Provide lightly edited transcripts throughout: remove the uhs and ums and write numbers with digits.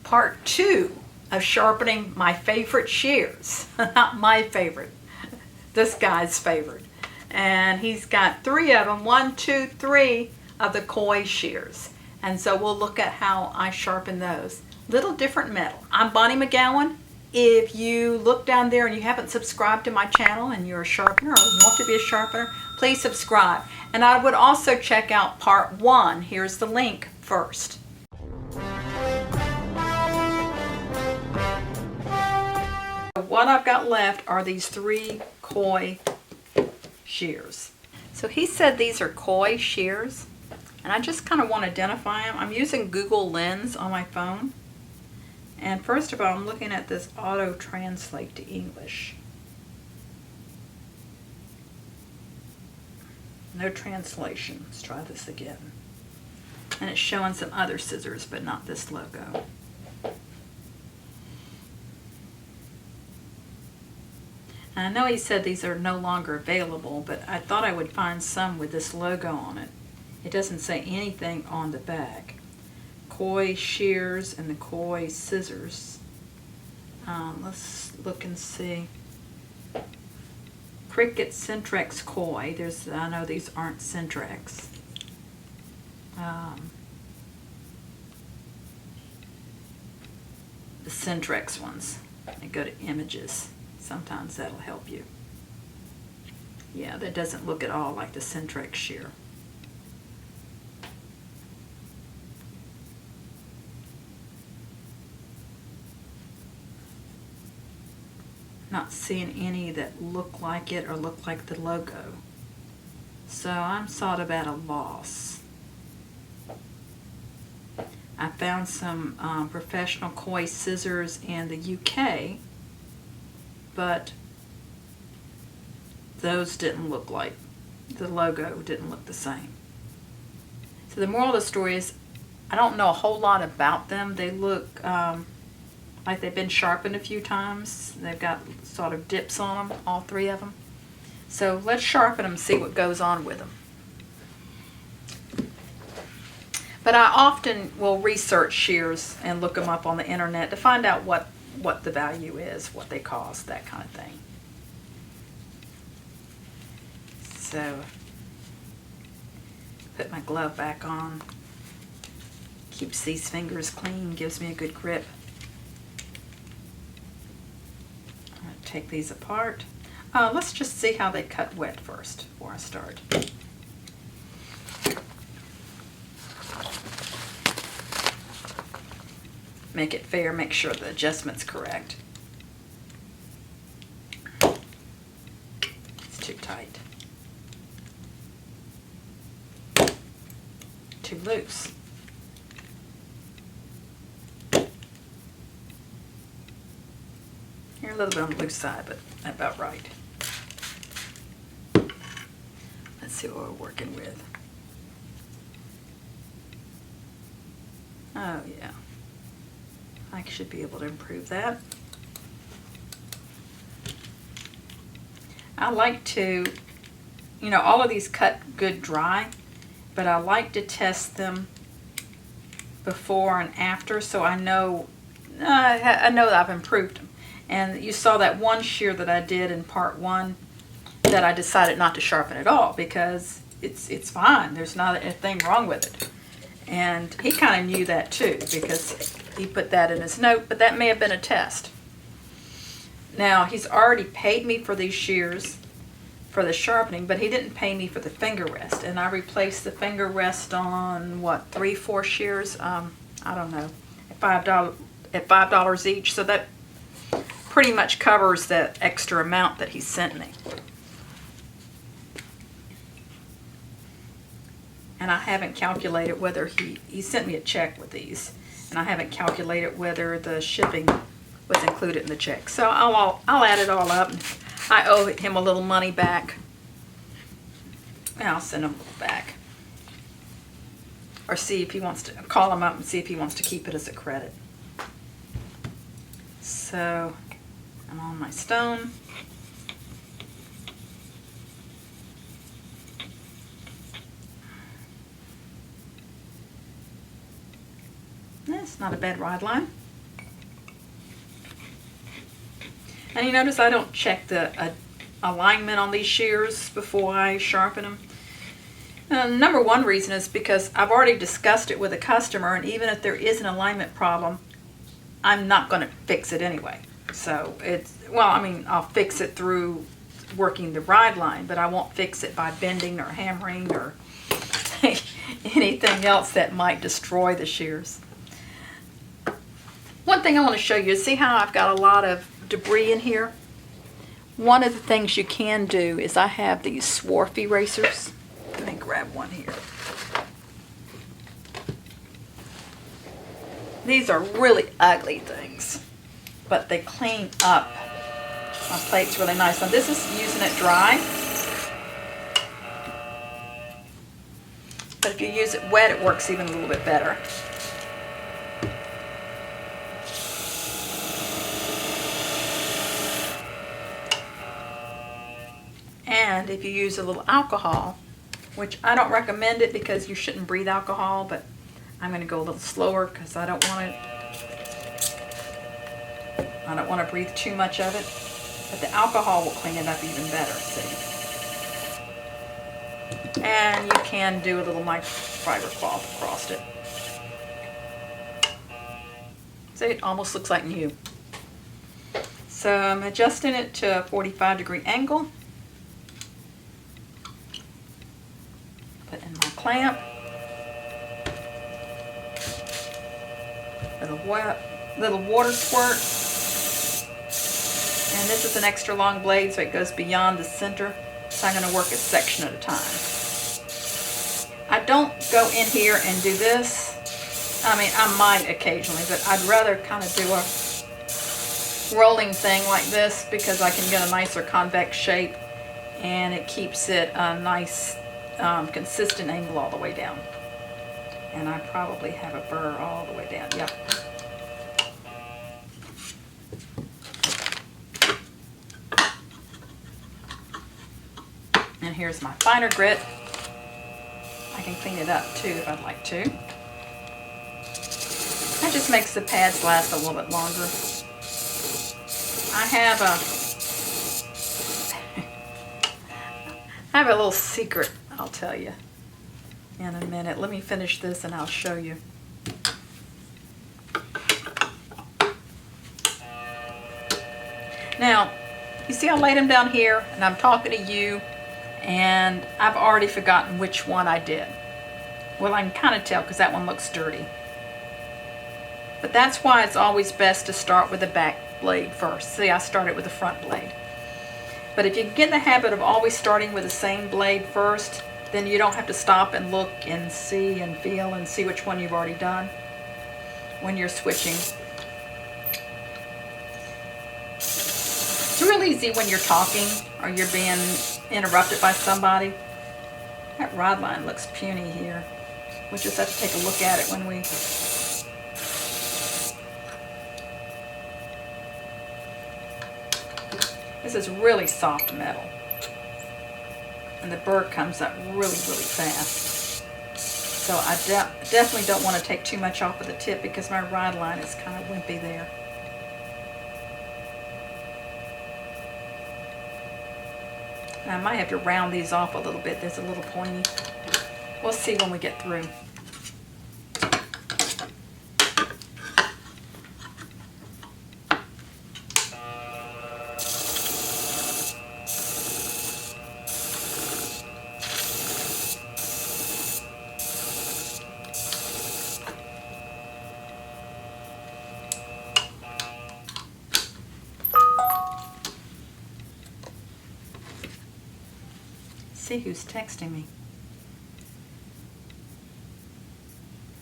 part 2 of sharpening my favorite shears. Not my favorite, this guy's favorite. And he's got 3 of them, 1, 2, 3 of the koi shears. And so we'll look at how I sharpen those. Little different metal. I'm Bonnie Megowan. If you look down there and you haven't subscribed to my channel and you're a sharpener or you want to be a sharpener, please subscribe. And I would also check out part 1. Here's the link first. What I've got left are these 3 koi shears. So he said these are koi shears, and I just kind of want to identify them. I'm using Google Lens on my phone. And first of all, I'm looking at this auto translate to English. No translation. Let's try this again. And it's showing some other scissors, but not this logo. I know he said these are no longer available, but I thought I would find some with this logo on it. It doesn't say anything on the back. Koi shears and the koi scissors. Let's look and see. Cricket Centrex koi. I know these aren't Centrex. The Centrex ones. I go to images. Sometimes that'll help you. Yeah, that doesn't look at all like the Centrex shear. Not seeing any that look like it or look like the logo. So I'm sort of at a loss. I found some professional koi scissors in the UK, but those didn't look like, the logo didn't look the same. So the moral of the story is, I don't know a whole lot about them. They look like they've been sharpened a few times. They've got sort of dips on them, all 3 of them. So let's sharpen them and see what goes on with them. But I often will research shears and look them up on the internet to find out what the value is, what they cost, that kind of thing. So, put my glove back on. Keeps these fingers clean, gives me a good grip. I'm going to take these apart. Let's just see how they cut wet first before I start. Make it fair, make sure the adjustment's correct. It's too tight. Too loose. You're a little bit on the loose side, but about right. Let's see what we're working with. Oh yeah. I should be able to improve that. I like to, all of these cut good dry, but I like to test them before and after so I know that I've improved them. And you saw that one shear that I did in part 1 that I decided not to sharpen at all because it's fine. There's not a thing wrong with it. And he kind of knew that too because he put that in his note, but that may have been a test. Now, he's already paid me for these shears for the sharpening, but he didn't pay me for the finger rest. And I replaced the finger rest on, what, 3-4 shears? I don't know, at $5 each. So that pretty much covers that extra amount that he sent me. And I haven't calculated whether he sent me a check with these. And I haven't calculated whether the shipping was included in the check. So I'll add it all up. I owe him a little money back. And I'll send him a little back. Or see if he wants to, call him up and see if he wants to keep it as a credit. So I'm on my stone. That's not a bad ride line. And you notice I don't check the alignment on these shears before I sharpen them. Number one reason is because I've already discussed it with a customer, and even if there is an alignment problem, I'm not going to fix it anyway. So I'll fix it through working the ride line, but I won't fix it by bending or hammering or anything else that might destroy the shears. One thing I want to show you is, see how I've got a lot of debris in here? One of the things you can do is I have these swarf erasers. Let me grab one here. These are really ugly things, but they clean up my plates really nice. Now this is using it dry, but if you use it wet, it works even a little bit better. And if you use a little alcohol, which I don't recommend it because you shouldn't breathe alcohol, but I'm going to go a little slower because I don't want to breathe too much of it. But the alcohol will clean it up even better, see? And you can do a little microfiber cloth across it. See, it almost looks like new. So I'm adjusting it to a 45-degree angle. Put in my clamp. Little water squirt. And this is an extra long blade, so it goes beyond the center. So I'm going to work a section at a time. I don't go in here and do this. I mean, I might occasionally, but I'd rather kind of do a rolling thing like this because I can get a nicer convex shape, and it keeps it a nice consistent angle all the way down. And I probably have a burr all the way down. Yep. And here's my finer grit. I can clean it up too if I'd like to. That just makes the pads last a little bit longer. I have a little secret I'll tell you in a minute. Let me finish this and I'll show you. Now, you see I laid them down here and I'm talking to you, and I've already forgotten which one I did. Well, I can kind of tell because that one looks dirty. But that's why it's always best to start with the back blade first. See, I started with the front blade. But if you get in the habit of always starting with the same blade first, then you don't have to stop and look and see and feel and see which one you've already done when you're switching. It's real easy when you're talking or you're being interrupted by somebody. That rod line looks puny here. We'll just have to take a look at it when we... This is really soft metal. And the burr comes up really, really fast. So I definitely don't want to take too much off of the tip because my rod line is kind of wimpy there. And I might have to round these off a little bit. There's a little pointy. We'll see when we get through. See who's texting me.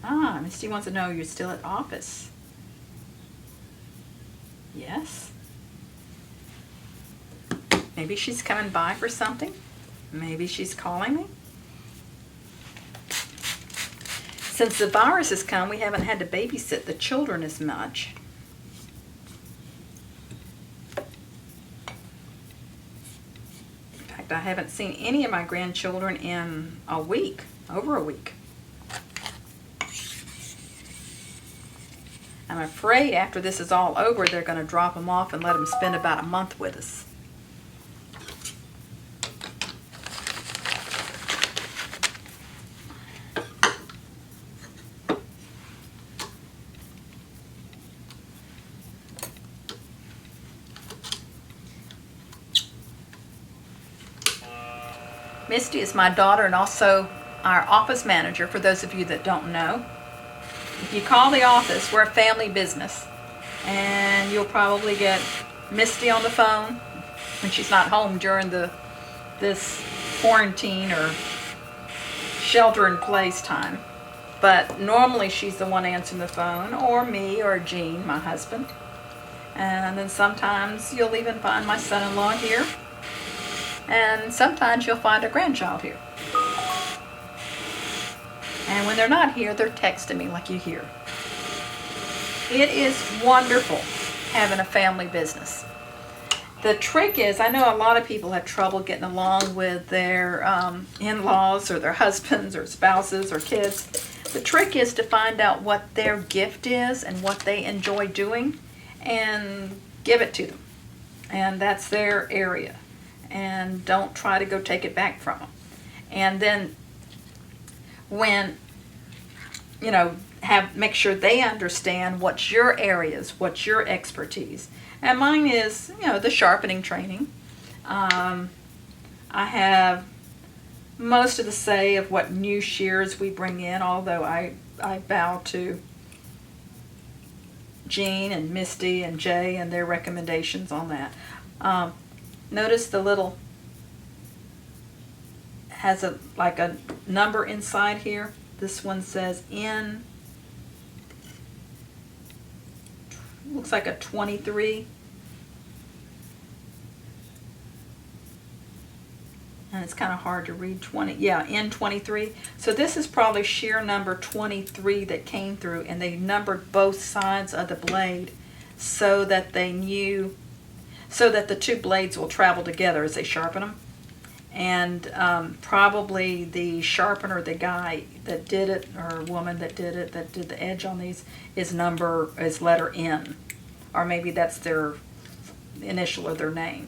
Ah, Misty wants to know you're still at office. Yes. Maybe she's coming by for something. Maybe she's calling me. Since the virus has come, we haven't had to babysit the children as much. I haven't seen any of my grandchildren in a week, over a week. I'm afraid after this is all over, they're going to drop them off and let them spend about a month with us. Misty is my daughter and also our office manager, for those of you that don't know. If you call the office, we're a family business, and you'll probably get Misty on the phone when she's not home during this quarantine or shelter-in-place time. But normally she's the one answering the phone, or me, or Gene, my husband. And then sometimes you'll even find my son-in-law here. And sometimes you'll find a grandchild here. And when they're not here, they're texting me like you hear. It is wonderful having a family business. The trick is, I know a lot of people have trouble getting along with their in-laws or their husbands or spouses or kids. The trick is to find out what their gift is and what they enjoy doing and give it to them. And that's their area. And don't try to go take it back from them. And then when, you know, make sure they understand what's your areas, what's your expertise. And mine is, you know, the sharpening training. I have most of the say of what new shears we bring in, although I bow to Jean and Misty and Jay and their recommendations on that. Notice the little, has like a number inside here. This one says N, looks like a 23. And it's kind of hard to read, 20, yeah, N23. So this is probably shear number 23 that came through, and they numbered both sides of the blade so that they knew, so that the two blades will travel together as they sharpen them. And probably the sharpener, the guy that did it, or woman that did it, that did the edge on these, is letter N. Or maybe that's their initial of their name.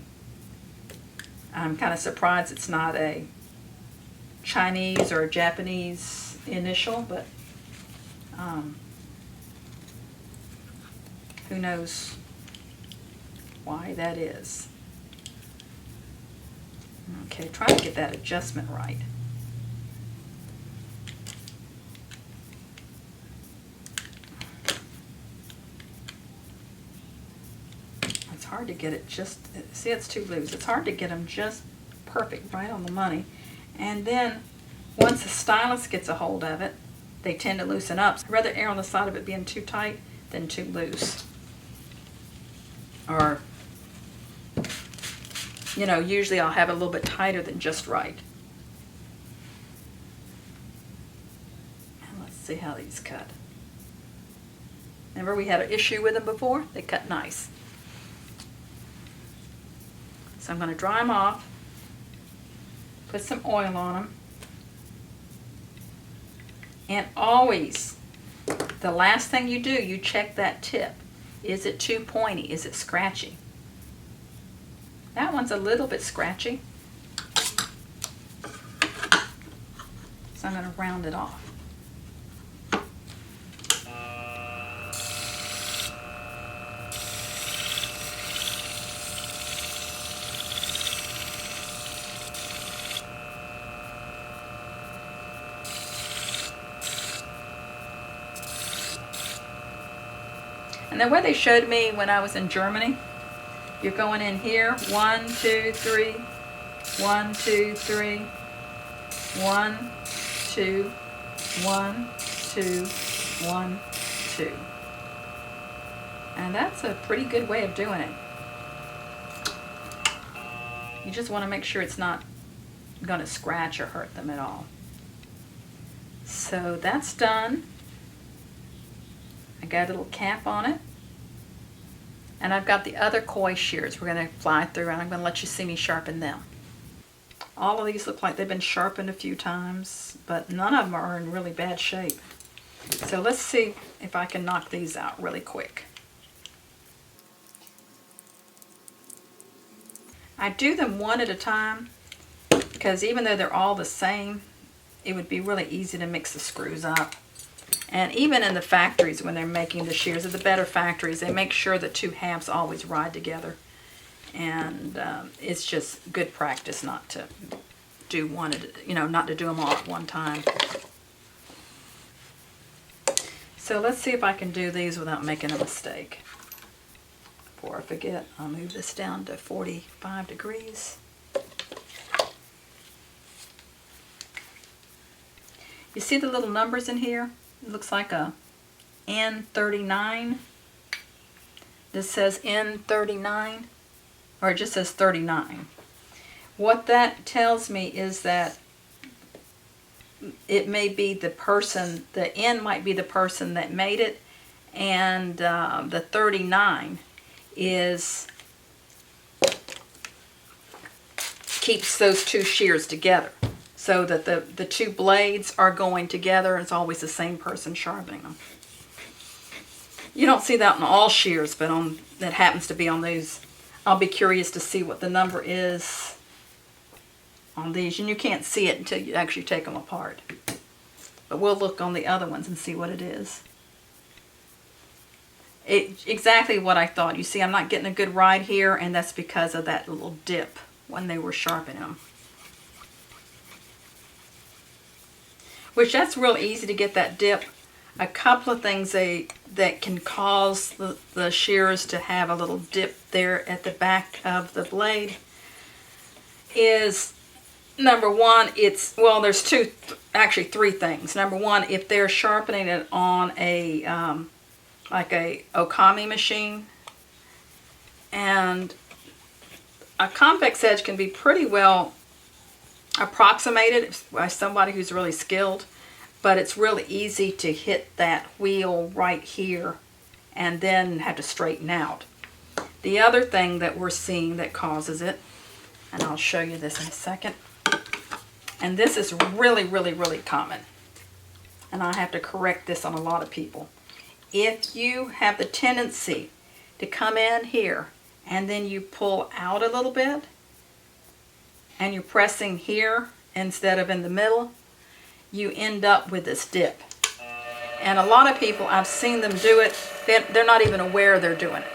I'm kind of surprised it's not a Chinese or a Japanese initial, but who knows why that is. Okay, try to get that adjustment right. It's hard to get it just, see, it's too loose. It's hard to get them just perfect, right on the money. And then once the stylus gets a hold of it, they tend to loosen up. I'd rather err on the side of it being too tight than too loose. Or, you know, usually I'll have it a little bit tighter than just right. And let's see how these cut. Remember we had an issue with them before? They cut nice. So I'm going to dry them off, put some oil on them, and always, the last thing you do, you check that tip. Is it too pointy? Is it scratchy? That one's a little bit scratchy, so I'm going to round it off. And the way they showed me when I was in Germany, you're going in here, 1, 2, 3, 1, 2, 3, 1, 2, 1, 2, 1, 2. And that's a pretty good way of doing it. You just want to make sure it's not going to scratch or hurt them at all. So that's done. I got a little cap on it. And I've got the other koi shears we're going to fly through, and I'm going to let you see me sharpen them. All of these look like they've been sharpened a few times, but none of them are in really bad shape. So let's see if I can knock these out really quick. I do them one at a time because even though they're all the same, it would be really easy to mix the screws up. And even in the factories when they're making the shears, at the better factories, they make sure the two halves always ride together. And it's just good practice not to do one, not to do them all at one time. So let's see if I can do these without making a mistake. Before I forget, I'll move this down to 45 degrees. You see the little numbers in here? It looks like a N39. This says N39, or it just says 39. What that tells me is that it may be the person, the N might be the person that made it, and the 39 keeps those two shears together, so that the two blades are going together and it's always the same person sharpening them. You don't see that on all shears, but that happens to be on these. I'll be curious to see what the number is on these, and you can't see it until you actually take them apart. But we'll look on the other ones and see what it is. Exactly what I thought. You see, I'm not getting a good ride here, and that's because of that little dip when they were sharpening them. Which that's real easy to get that dip. A couple of things that can cause the shears to have a little dip there at the back of the blade is, number one, there's three things. Number one, if they're sharpening it on a like a Okami machine, and a convex edge can be pretty well approximated by somebody who's really skilled, but it's really easy to hit that wheel right here and then have to straighten out. The other thing that we're seeing that causes it, and I'll show you this in a second, and this is really, really, really common, and I have to correct this on a lot of people. If you have the tendency to come in here and then you pull out a little bit and you're pressing here instead of in the middle, you end up with this dip. And a lot of people, I've seen them do it, they're not even aware they're doing it.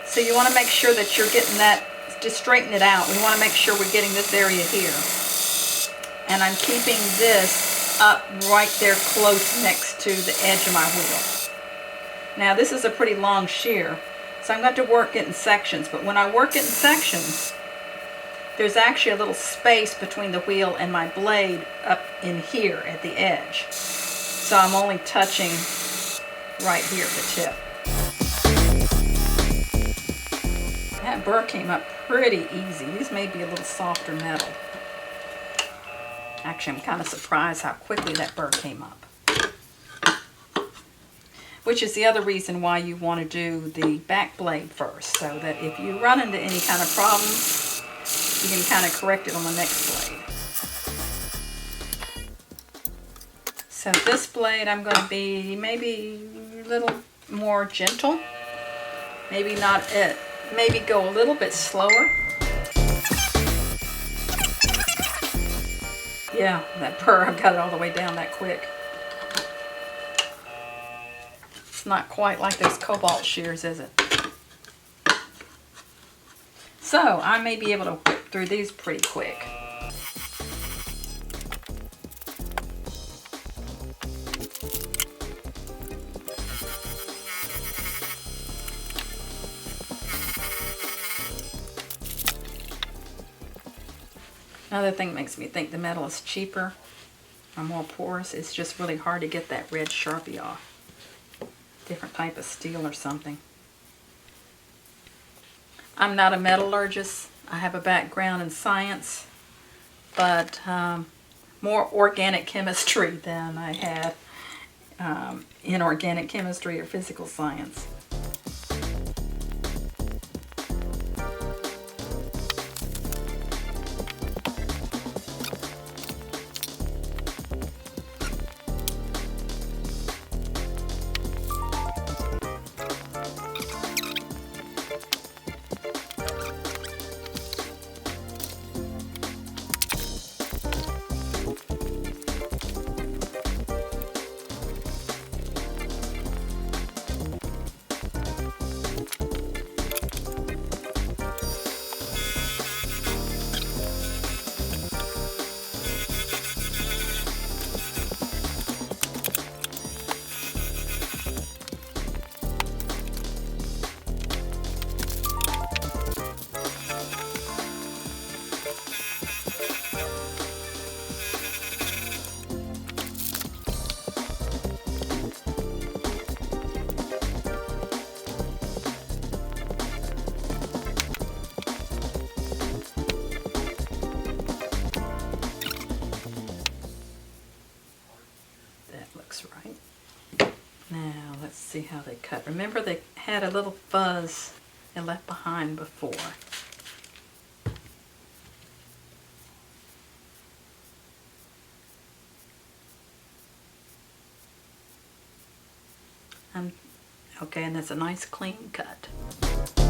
So you want to make sure that you're getting that, just straighten it out. We want to make sure we're getting this area here. And I'm keeping this up right there close next to the edge of my wheel. Now this is a pretty long shear, so I'm going to work it in sections, but when I work it in sections, there's actually a little space between the wheel and my blade up in here at the edge. So I'm only touching right here at the tip. That burr came up pretty easy. These may be a little softer metal. Actually, I'm kind of surprised how quickly that burr came up. Which is the other reason why you want to do the back blade first, so that if you run into any kind of problems, you can kind of correct it on the next blade. So this blade, I'm going to be maybe a little more gentle. Maybe not it. Maybe go a little bit slower. Yeah, that burr, I've got it all the way down that quick. It's not quite like those cobalt shears, is it? So I may be able to whip through these pretty quick. Another thing that makes me think the metal is cheaper or more porous, it's just really hard to get that red Sharpie off. Different type of steel or something. I'm not a metallurgist. I have a background in science, but more organic chemistry than I had inorganic chemistry or physical science. how they cut. Remember, they had a little fuzz they left behind before. Okay, and that's a nice clean cut.